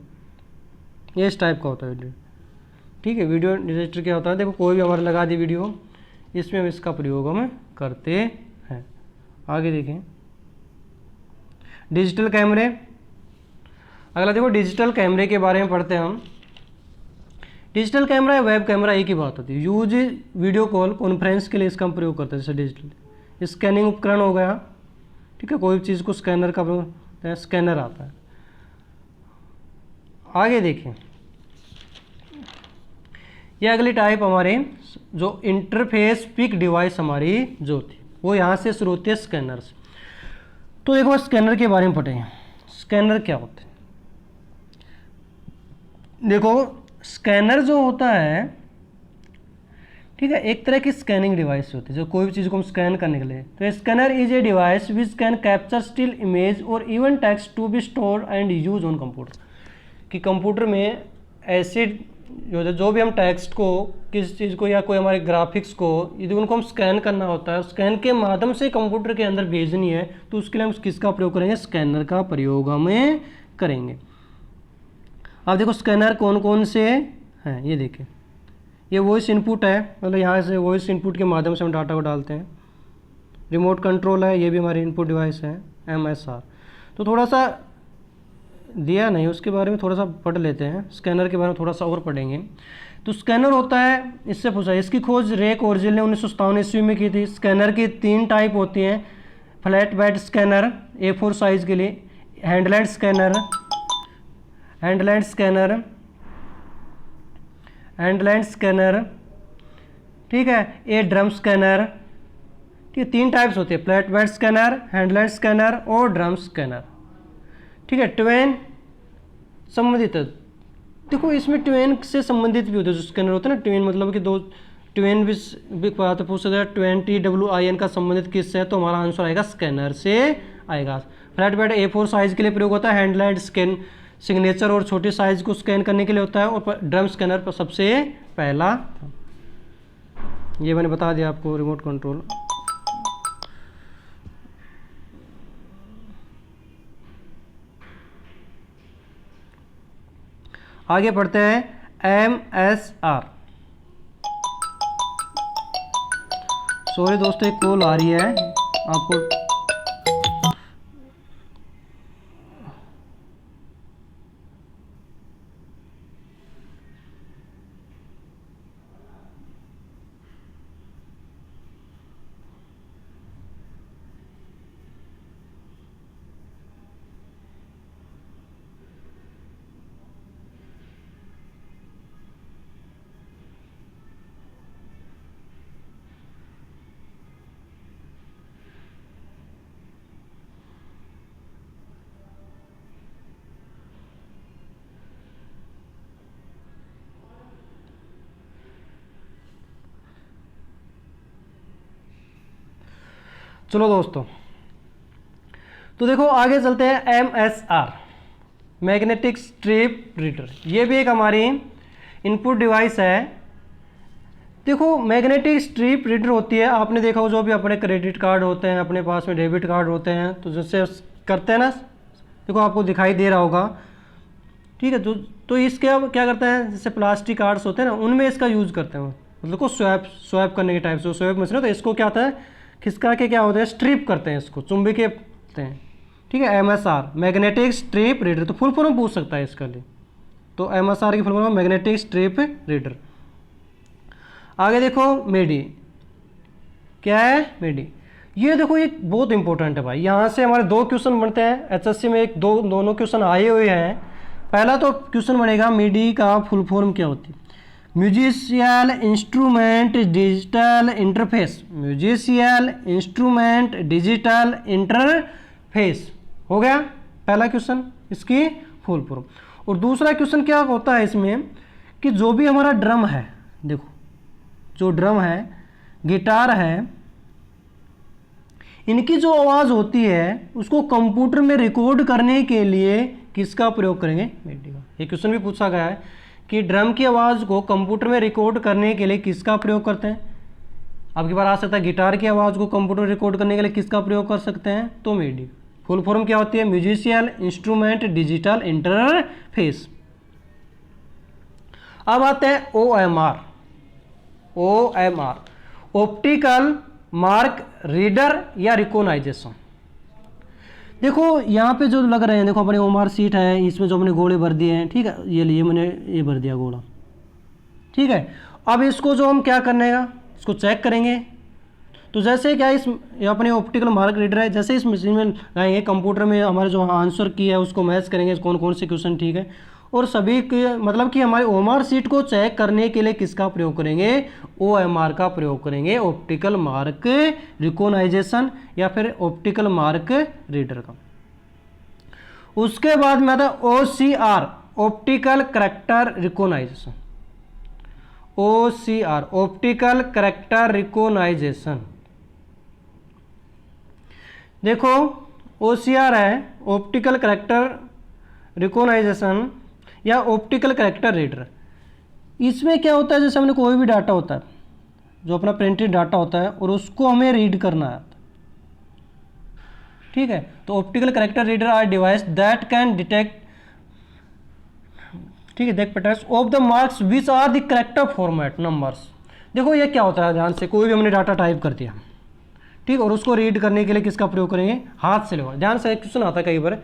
ये इस टाइप का होता है वीडियो, ठीक है। वीडियो डिजाइस्टर क्या होता है, देखो कोई भी हमारे लगा दी वीडियो, इसमें हम इसका प्रयोग हम करते हैं। आगे देखें डिजिटल कैमरे, अगला देखो डिजिटल कैमरे के बारे में पढ़ते हैं हम। डिजिटल कैमरा या वेब कैमरा एक ही बात होती है, यूज वीडियो कॉल कॉन्फ्रेंस के लिए इसका हम प्रयोग करते हैं। जैसे डिजिटल स्कैनिंग उपकरण हो गया, ठीक है, कोई चीज़ को स्कैनर का प्रयोग, स्कैनर आता है। आगे देखें ये अगली टाइप हमारे जो इंटरफेस पिक डिवाइस हमारी जो थी वो यहाँ से शुरू होती है स्कैनर से। तो देखो स्कैनर के बारे में पढ़ें। स्कैनर क्या होते हैं? देखो स्कैनर जो होता है, ठीक है, एक तरह की स्कैनिंग डिवाइस होती है जो कोई भी चीज़ को हम स्कैन करने के लिए। तो scanner is a device which can capture still image और even text to be store and use on computer. कि कंप्यूटर में ऐसे जो भी हम टेक्स्ट को, किसी चीज़ को या कोई हमारे ग्राफिक्स को, यदि उनको हम स्कैन करना होता है, स्कैन के माध्यम से कंप्यूटर के अंदर भेजनी है, तो उसके लिए हम किसका प्रयोग करेंगे? स्कैनर का प्रयोग हमें करेंगे। अब देखो स्कैनर कौन कौन से हैं, ये देखिए। ये वॉइस इनपुट है, मतलब यहाँ से वॉइस इनपुट के माध्यम से हम डाटा को डालते हैं। रिमोट कंट्रोल है, ये भी हमारी इनपुट डिवाइस है, MSR। तो थोड़ा सा दिया नहीं, उसके बारे में थोड़ा सा पढ़ लेते हैं। स्कैनर के बारे में थोड़ा सा और पढ़ेंगे। तो स्कैनर होता है, इससे पूछा, इसकी खोज रे कोर्जिल ने 1957 ईस्वी में की थी। स्कैनर की 3 टाइप होती हैं: flat bed scanner A4 size के लिए, हैंडलेड स्कैनर, हैंडलेड स्कैनर, हैंडलेड स्कैनर, ठीक है, ए ड्रम स्कैनर। ठीक है, 3 टाइप्स होते हैं: फ्लैट बेड स्कैनर, हैंडलेड स्कैनर और ड्रम स्कैनर। ठीक है, ट्वेन संबंधित है। देखो इसमें ट्वेन से संबंधित भी होते हैं जो स्कैनर होते हैं ना। ट्वेन मतलब कि 2 ट्वेन भी बात पूछ सकते हैं। 20WIN का संबंधित किससे है? तो हमारा आंसर आएगा स्कैनर से आएगा। फ्लैट बेड A4 साइज के लिए प्रयोग होता है। हैंडलेड स्कैन सिग्नेचर और छोटे साइज को स्कैन करने के लिए होता है। और ड्रम स्कैनर पर सबसे पहला, ये मैंने बता दिया आपको, रिमोट कंट्रोल। आगे पढ़ते हैं MSR। सॉरी दोस्तों, एक कॉल आ रही है आपको। चलो दोस्तों, तो देखो आगे चलते हैं। MSR मैग्नेटिक स्ट्रिप रीडर, ये भी एक हमारी इनपुट डिवाइस है। देखो मैग्नेटिक स्ट्रिप रीडर होती है, आपने देखा हो जो भी अपने क्रेडिट कार्ड होते हैं, अपने पास में डेबिट कार्ड होते हैं, तो जैसे करते हैं ना, देखो आपको दिखाई दे रहा होगा। ठीक है, तो इसके अब क्या करते हैं, जैसे प्लास्टिक कार्ड्स होते हैं ना, उनमें इसका यूज़ करते हैं, मतलब को स्वैप करने के टाइप से स्वैप मशीन है। तो इसको क्या होता है, खिसका के क्या होता है, स्ट्रिप करते हैं, इसको चुंबकीय करते हैं। ठीक है, MSR मैग्नेटिक स्ट्रिप रीडर, तो फुल फॉर्म पूछ सकता है इसका लिए। तो MSR की full form magnetic strip reader. आगे देखो मेडी, क्या है मेडी? ये देखो ये बहुत इंपॉर्टेंट है भाई, यहाँ से हमारे 2 क्वेश्चन बनते हैं HSC में, दोनों क्वेश्चन आए हुए हैं। पहला तो क्वेश्चन बनेगा मेडी का फुल फॉर्म क्या होती है? Musical instrument digital interface, musical instrument digital interface हो गया पहला क्वेश्चन, इसकी फुल फॉर्म। और दूसरा क्वेश्चन क्या होता है इसमें, कि जो भी हमारा ड्रम है, देखो जो ड्रम है, गिटार है, इनकी जो आवाज़ होती है उसको कंप्यूटर में रिकॉर्ड करने के लिए किसका प्रयोग करेंगे? मेडी का। ये क्वेश्चन भी पूछा गया है कि ड्रम की आवाज़ को कंप्यूटर में रिकॉर्ड करने के लिए किसका प्रयोग करते हैं? आपकी बार आ सकता है गिटार की आवाज़ को कंप्यूटर में रिकॉर्ड करने के लिए किसका प्रयोग कर सकते हैं? तो मेडी। फुल फॉर्म क्या होती है? Musical instrument digital interface. अब आते हैं OMR। ऑप्टिकल मार्क रीडर या रिकॉग्नाइजेशन। देखो यहाँ पे जो लग रहे हैं, देखो अपने OMR सीट है, इसमें जो अपने गोले भर दिए हैं, ठीक है, ये लिए मैंने, ये भर दिया गोला, ठीक है। अब इसको जो हम क्या करने का, इसको चेक करेंगे। तो जैसे क्या इस अपने ऑप्टिकल मार्क रीडर है, जैसे इस मशीन में लगाएंगे, कंप्यूटर में हमारे जो आंसर की है उसको मैच करेंगे, कौन कौन से क्वेश्चन ठीक है, और सभी के मतलब कि हमारे ओएमआर शीट को चेक करने के लिए किसका प्रयोग करेंगे, ओएमआर का प्रयोग करेंगे, ऑप्टिकल मार्क रिकॉग्नाइजेशन या फिर ऑप्टिकल मार्क रीडर का। उसके बाद में आता है OCR, optical character recognisation, OCR optical character recognisation. देखो ओसीआर है ऑप्टिकल कैरेक्टर रिकॉग्नाइजेशन या ऑप्टिकल कैरेक्टर रीडर। इसमें क्या होता है, जैसे हमने कोई भी डाटा होता है जो अपना प्रिंटेड डाटा होता है और उसको हमें रीड करना है, ठीक है, तो optical character reader are device that can detect, ठीक है, देख patterns of the marks which are the character format numbers. देखो ये क्या होता है, ध्यान से, कोई भी हमने डाटा टाइप कर दिया, ठीक, और उसको रीड करने के लिए किसका प्रयोग करेंगे, हाथ से लेगा। ध्यान से, क्वेश्चन आता है कई बार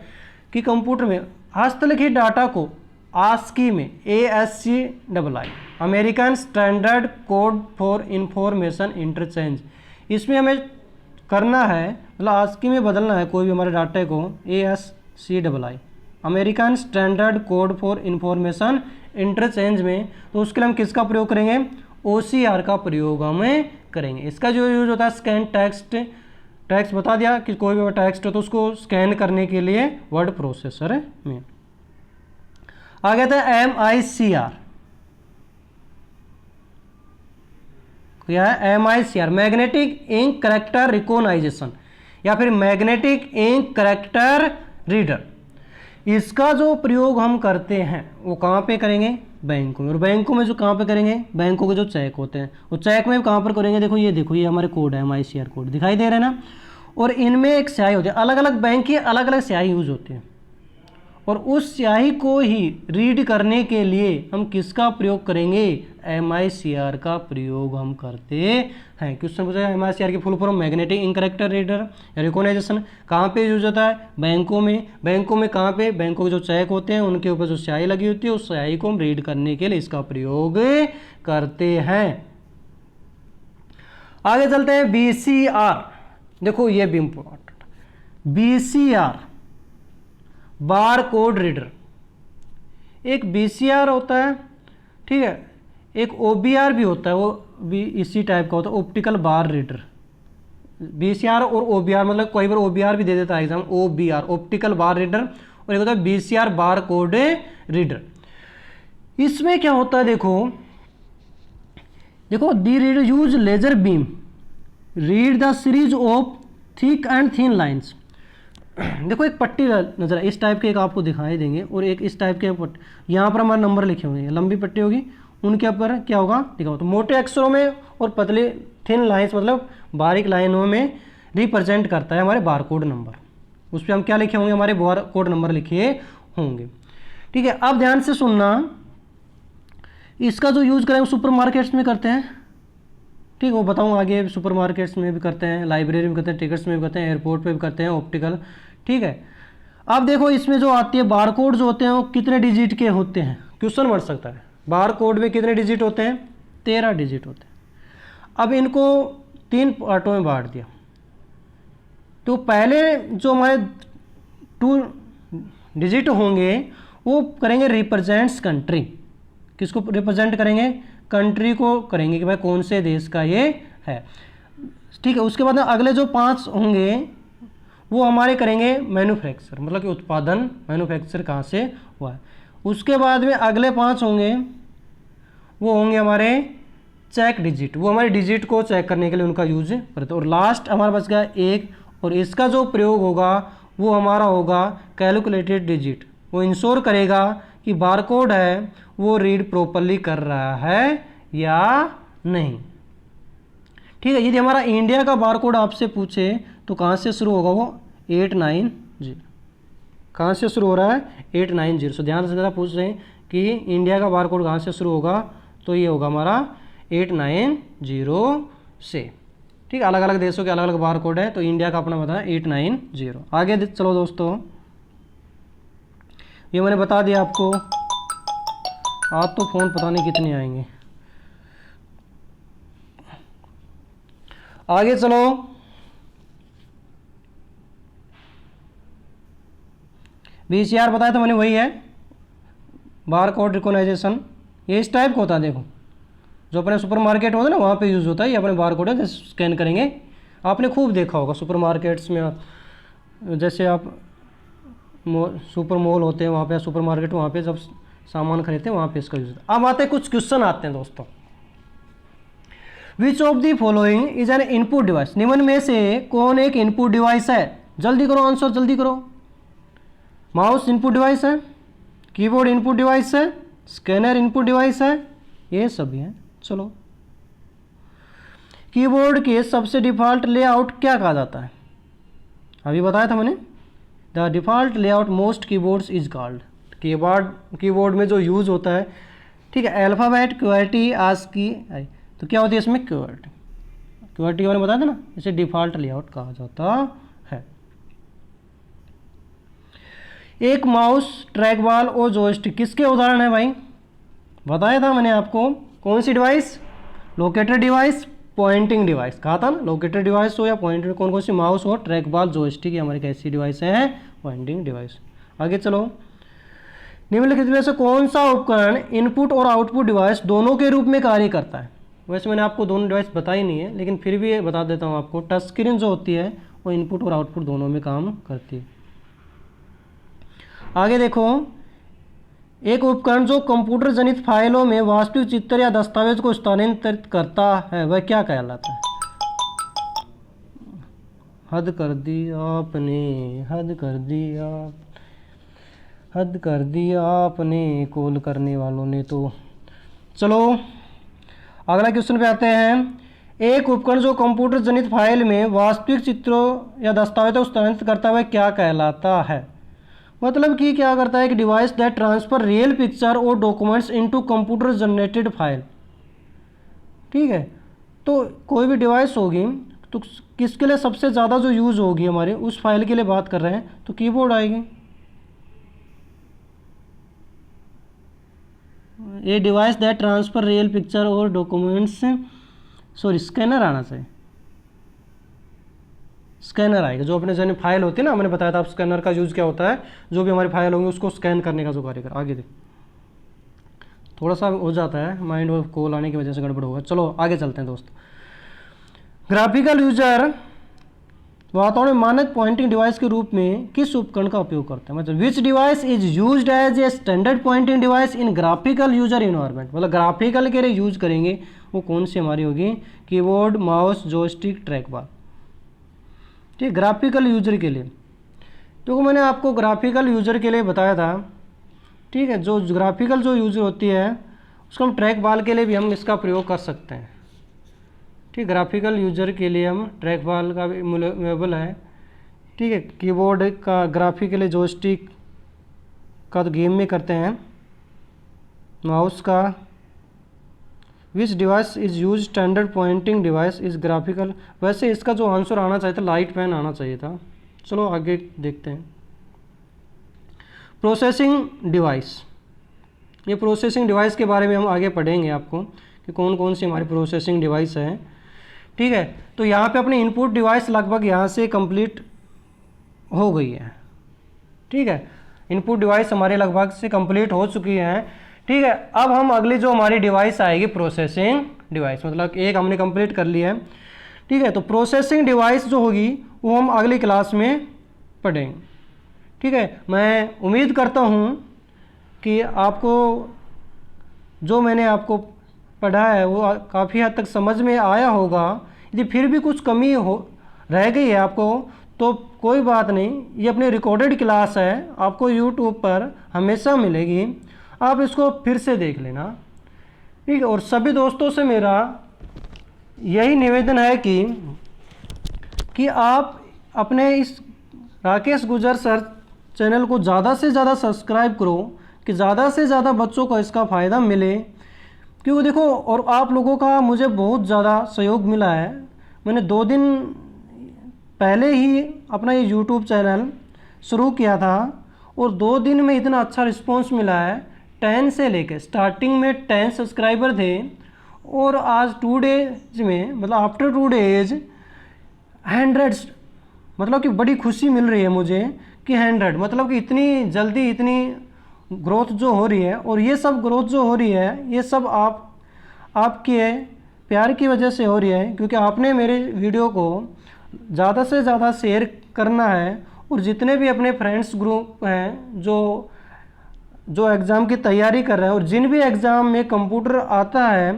कि कंप्यूटर में हस्तलिखित डाटा को ASCII में ASCII American standard code for information interchange, इसमें हमें करना है, मतलब ASCII में बदलना है कोई भी हमारे डाटे को ASCII American standard code for information interchange में, तो उसके लिए हम किसका प्रयोग करेंगे, OCR का प्रयोग हमें करेंगे। इसका जो यूज होता है स्कैन टेक्स्ट, टेक्स्ट बता दिया कि कोई भी टेक्स्ट हो तो उसको स्कैन करने के लिए वर्ड प्रोसेसर में। आगे था MICR, क्या है MICR, magnetic ink character recognisation या फिर मैग्नेटिक इंक कैरेक्टर रीडर। इसका जो प्रयोग हम करते हैं वो कहाँ पे करेंगे, बैंकों में। और बैंकों में जो कहाँ पे करेंगे, बैंकों के जो चेक होते हैं वो चेक में कहाँ पर करेंगे, देखो ये हमारे कोड है, MICR कोड दिखाई दे रहे हैं ना। और इनमें एक स्याही होती है, अलग अलग बैंक की अलग अलग स्याही यूज होती है, और उस स्याही को ही रीड करने के लिए हम किसका प्रयोग करेंगे, MICR का प्रयोग हम करते हैं। क्वेश्चन पूछा है MICR की full form magnetic ink character reader या रिकॉग्नाइजेशन, कहाँ पे यूज होता है, बैंकों में। बैंकों में कहाँ पे, बैंकों के जो चेक होते हैं उनके ऊपर जो स्याही लगी होती है उस स्याही को हम रीड करने के लिए इसका प्रयोग करते हैं। आगे चलते हैं BCR, देखो ये भी important, BCR bar code reader. एक BCR होता है, ठीक है, एक OBR भी होता है, वो भी इसी टाइप का होता है, ऑप्टिकल बार रीडर। BCR और OBR, मतलब कई बार OBR भी दे देता है एग्जाम, OBR ऑप्टिकल बार रीडर, और एक होता है BCR बार कोड रीडर। इसमें क्या होता है, देखो the reader use laser beam read the series of thick and thin lines. देखो एक पट्टी नजर है, इस टाइप के एक आपको दिखाई देंगे, और एक इस टाइप के यहाँ पर हमारे नंबर लिखे होंगे, लंबी पट्टी होगी, उनके ऊपर क्या होगा दिखाओ, तो मोटे अक्षरों में और पतले थिन लाइंस मतलब बारीक लाइनों में रिप्रेजेंट करता है हमारे बारकोड नंबर। उस पर हम क्या लिखे होंगे, हमारे बारकोड नंबर लिखे होंगे, ठीक है। अब ध्यान से सुनना, इसका जो यूज करेंगे सुपर मार्केट्स में करते हैं, ठीक, वो बताऊँ आगे, सुपर मार्केट्स में भी करते हैं, लाइब्रेरी में करते हैं, टिकट्स में भी करते हैं, एयरपोर्ट पे भी करते हैं, ऑप्टिकल, ठीक है। अब देखो इसमें जो आती है बारकोड जो होते हैं वो कितने डिजिट के होते हैं, क्वेश्चन बढ़ सकता है, बारकोड में कितने डिजिट होते हैं, 13 डिजिट होते हैं। अब इनको 3 पार्टों में बांट दिया, तो पहले जो हमारे 2 डिजिट होंगे वो करेंगे रिप्रेजेंट्स कंट्री, किसको रिप्रेजेंट करेंगे, कंट्री को करेंगे कि भाई कौन से देश का ये है, ठीक है। उसके बाद अगले जो 5 होंगे वो हमारे करेंगे मैन्युफैक्चर, मतलब कि उत्पादन, मैन्युफैक्चर कहाँ से हुआ है। उसके बाद में अगले 5 होंगे वो होंगे हमारे चेक डिजिट, वो हमारे डिजिट को चेक करने के लिए उनका यूज करते हैं। और लास्ट हमारे पास गया 1, और इसका जो प्रयोग होगा वो हमारा होगा कैलकुलेटेड डिजिट, वो इंश्योर करेगा कि बारकोड है वो रीड प्रॉपरली कर रहा है या नहीं, ठीक है। यदि हमारा इंडिया का बारकोड आपसे पूछे तो कहाँ से शुरू होगा, वो 890, कहाँ से शुरू हो रहा है 890। सो ध्यान से ज़रा पूछ रहे हैं कि इंडिया का बारकोड कहाँ से शुरू होगा, तो ये होगा हमारा 890 से, ठीक है। अलग अलग देशों के अलग अलग बारकोड है, तो इंडिया का अपना बताया 890। आगे चलो दोस्तों, ये मैंने बता दिया आपको, आज तो फ़ोन पता नहीं कितने आएंगे। आगे चलो, BCR बताया तो मैंने, वही है बार कोड रिकॉग्नाइजेशन, ये इस टाइप का होता है। देखो जो अपने सुपर मार्केट होता है ना, वहाँ पे यूज़ होता है ये अपने बार कोड है, जैसे स्कैन करेंगे। आपने खूब देखा होगा सुपर मार्केट्स में, जैसे आप सुपर मॉल होते हैं वहाँ पे, सुपर मार्केट वहाँ पे जब सामान खरीदते हैं वहाँ पे इसका यूज़ होता है। अब आते हैं कुछ क्वेश्चन आते हैं दोस्तों। Which of the following is an input device, निम्न में से कौन एक इनपुट डिवाइस है? जल्दी करो आंसर, जल्दी करो। माउस इनपुट डिवाइस है, कीबोर्ड इनपुट डिवाइस है, स्कैनर इनपुट डिवाइस है, ये सभी हैं। चलो, कीबोर्ड के सबसे डिफ़ॉल्ट लेआउट क्या कहा जाता है? अभी बताया था मैंने, the default layout most keyboards is called. Keyboard में जो यूज़ होता है, ठीक है, अल्फ़ाबेट, क्यूआरटी, आस्की, तो क्या होती है इसमें? क्यूआरटी। क्यूआरटी मैंने बताया था ना, इसे डिफ़ॉल्ट लेआउट कहा जाता है। एक माउस, ट्रैक बॉल और जॉयस्टिक किसके उदाहरण है भाई? बताया था मैंने आपको। कौन सी device? Locator device, pointing device, कहा था ना। लोकेटर डिवाइस हो या पॉइंटर, कौन कौन सी? माउस हो, ट्रैक बॉल, जॉयस्टिक, ये हमारी कैसी डिवाइस है? Pointing device. आगे चलो, निम्नलिखित में से कौन सा उपकरण इनपुट और आउटपुट डिवाइस दोनों के रूप में कार्य करता है? वैसे मैंने आपको दोनों डिवाइस बताई नहीं है, लेकिन फिर भी बता देता हूँ आपको। टच स्क्रीन जो होती है वो इनपुट और आउटपुट दोनों में काम करती है। आगे देखो, एक उपकरण जो कंप्यूटर जनित फाइलों में वास्तविक चित्र या दस्तावेज को स्थानांतरित करता है वह क्या कहलाता है? हद कर दी आपने, हद कर दिया, हद कर दिया आपने कॉल करने वालों ने तो। चलो अगला क्वेश्चन पे आते हैं। एक उपकरण जो कंप्यूटर जनित फाइल में वास्तविक चित्रों या दस्तावेजों को स्थानांतरित करता है वह क्या कहलाता है? मतलब कि क्या करता है? एक device that transfer real picture और documents into computer generated file. ठीक है, तो कोई भी डिवाइस होगी तो किसके लिए सबसे ज़्यादा जो यूज़ होगी हमारे, उस फाइल के लिए बात कर रहे हैं, तो कीबोर्ड आएगी। A device that transfer real picture और डॉक्यूमेंट्स, सॉरी स्कैनर आना चाहिए, स्कैनर आएगा। जो अपने जैसे फाइल होती है ना, मैंने बताया था आप स्कैनर का यूज़ क्या होता है, जो भी हमारी फाइल होंगी उसको स्कैन करने का जो कार्य कर। आगे देख, थोड़ा सा हो जाता है माइंड और कॉल आने की वजह से गड़बड़ होगा। चलो आगे चलते हैं दोस्त। ग्राफिकल यूजर वातावरण में मानक पॉइंटिंग डिवाइस के रूप में किस उपकरण का उपयोग करते हैं? मतलब which device is used as a standard pointing device in graphical user environment. मतलब ग्राफिकल के लिए यूज करेंगे वो कौन सी हमारी होगी? Keyboard, mouse, joystick, track bar. ठीक, ग्राफिकल यूजर के लिए तो मैंने आपको ग्राफिकल यूजर के लिए बताया था। ठीक है, जो ग्राफिकल जो यूजर होती है उसको हम ट्रैक बॉल के लिए भी हम इसका प्रयोग कर सकते हैं। ठीक, ग्राफिकल यूजर के लिए हम ट्रैक बॉल का भी अवेलेबल है। ठीक है, कीबोर्ड का ग्राफिक के लिए जॉयस्टिक का तो गेम में करते हैं, माउस का। विच device is use standard pointing device is graphical. वैसे इसका जो आंसर आना चाहिए था लाइट पेन आना चाहिए था। चलो आगे देखते हैं। प्रोसेसिंग डिवाइस, ये प्रोसेसिंग डिवाइस के बारे में हम आगे पढ़ेंगे आपको कि कौन कौन सी हमारी प्रोसेसिंग डिवाइस है। ठीक है, तो यहाँ पे अपनी इनपुट डिवाइस लगभग यहाँ से कंप्लीट हो गई है। ठीक है, इनपुट डिवाइस हमारे लगभग से कंप्लीट हो चुकी है। ठीक है, अब हम अगली जो हमारी डिवाइस आएगी प्रोसेसिंग डिवाइस, मतलब एक हमने कंप्लीट कर लिया है। ठीक है, तो प्रोसेसिंग डिवाइस जो होगी वो हम अगली क्लास में पढ़ेंगे। ठीक है, मैं उम्मीद करता हूँ कि आपको जो मैंने आपको पढ़ा है वो काफ़ी हद तक समझ में आया होगा। यदि फिर भी कुछ कमी हो रह गई है आपको तो कोई बात नहीं, ये अपनी रिकॉर्डेड क्लास है, आपको यूट्यूब पर हमेशा मिलेगी, आप इसको फिर से देख लेना। ठीक है, और सभी दोस्तों से मेरा यही निवेदन है कि आप अपने इस राकेश गुर्जर सर चैनल को ज़्यादा से ज़्यादा सब्सक्राइब करो कि ज़्यादा से ज़्यादा बच्चों को इसका फ़ायदा मिले। क्योंकि देखो, और आप लोगों का मुझे बहुत ज़्यादा सहयोग मिला है। मैंने 2 दिन पहले ही अपना ये यूट्यूब चैनल शुरू किया था और 2 दिन में इतना अच्छा रिस्पांस मिला है। 10 से लेकर स्टार्टिंग में 10 सब्सक्राइबर थे और आज 2 डेज में, मतलब आफ्टर 2 डेज 100, मतलब कि बड़ी खुशी मिल रही है मुझे कि 100, मतलब कि इतनी जल्दी इतनी ग्रोथ जो हो रही है, और ये सब ग्रोथ जो हो रही है ये सब आपके प्यार की वजह से हो रही है, क्योंकि आपने मेरे वीडियो को ज़्यादा से ज़्यादा शेयर करना है। और जितने भी अपने फ्रेंड्स ग्रुप हैं जो एग्ज़ाम की तैयारी कर रहे हैं, और जिन भी एग्ज़ाम में कंप्यूटर आता है,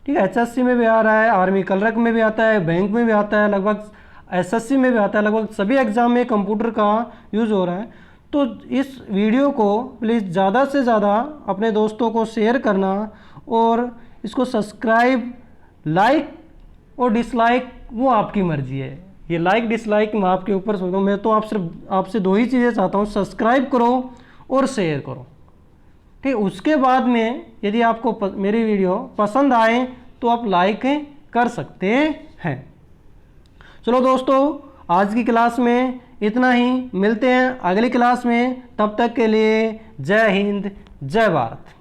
ठीक है, HSC में भी आ रहा है, आर्मी क्लर्क में भी आता है, बैंक में भी आता है, लगभग SSC में भी आता है, लगभग सभी एग्ज़ाम में कंप्यूटर का यूज़ हो रहा है। तो इस वीडियो को प्लीज़ ज़्यादा से ज़्यादा अपने दोस्तों को शेयर करना, और इसको सब्सक्राइब, लाइक और डिसलाइक वो आपकी मर्ज़ी है। ये लाइक डिसलाइक मैं आपके ऊपर छोड़ता हूँ। मैं तो आपसे दो ही चीज़ें चाहता हूँ, सब्सक्राइब करो और शेयर करो, ठीक। उसके बाद में यदि आपको मेरी वीडियो पसंद आए तो आप लाइक कर सकते हैं। चलो दोस्तों, आज की क्लास में इतना ही, मिलते हैं अगली क्लास में। तब तक के लिए जय हिंद, जय भारत।